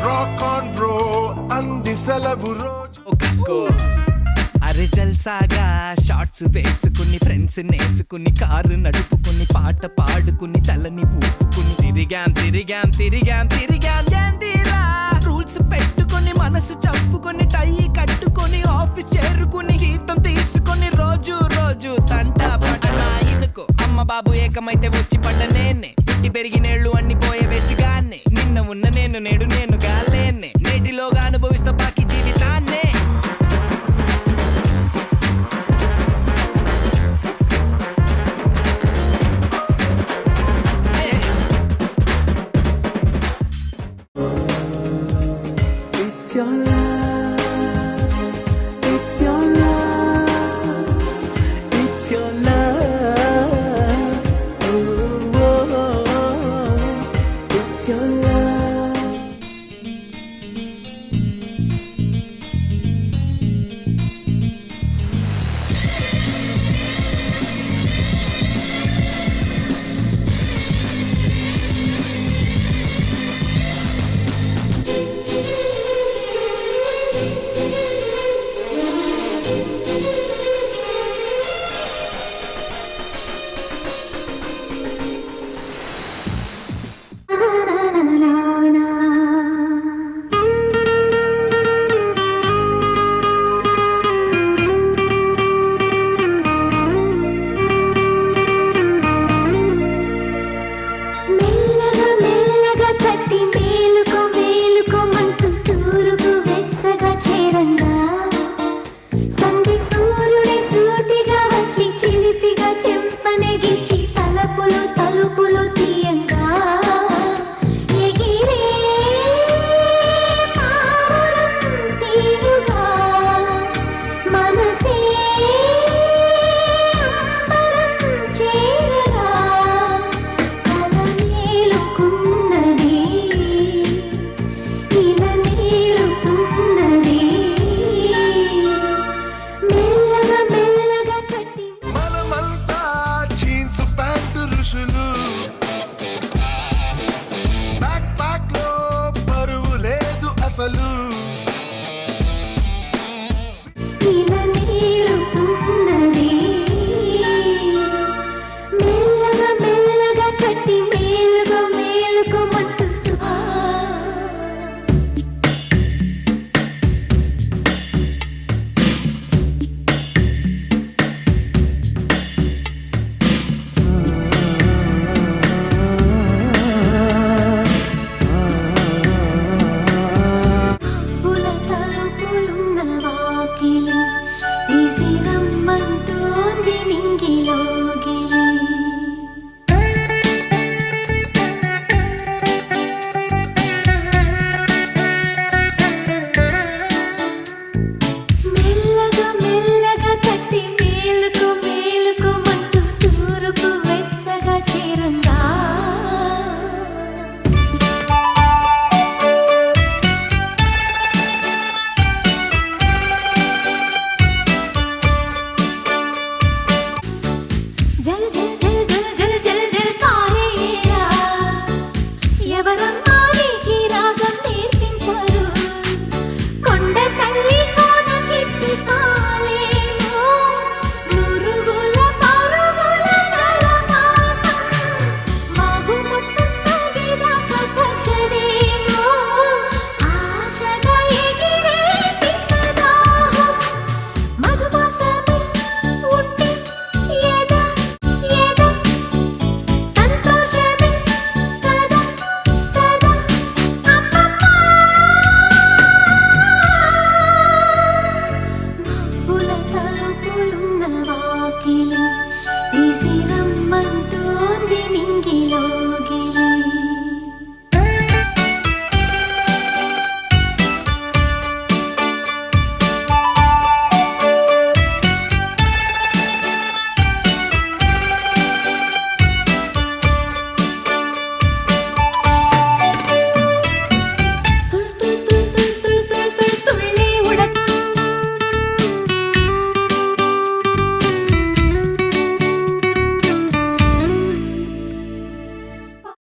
Rock on bro అంది సెలవు రోజు. అరే జల్సాగా షార్ట్స్ వేసుకుని ఫ్రెండ్స్ నేసుకుని కారు నడుపుకుని పాట పాడుకుని తలని ఊపుకుని తిరిగాం తిరిగాం తిరిగాం తిరిగాం ఏందిరా రూల్స్ పెట్టుకుని మనసు చంపుకొని టై కట్టుకొని ఆఫీస్ చేరుకుని జీతం తీసుకొని రోజు రోజు తంట పడనా ఇనుకో అమ్మ బాబు ఏకమైతే వచ్చి పడ్డ నేనే పుట్టి పెరిగినేళ్ళు అన్ని పోయే వేస్ట్ గానే నిన్న ఉన్న నేను నేడు నేను గాలేనే నేటిలోగా అనుభవిస్తా బాకీ జీవితాన్నే. బ్యాక్ ప్యాక్ లో బరువు లేదు అసలు.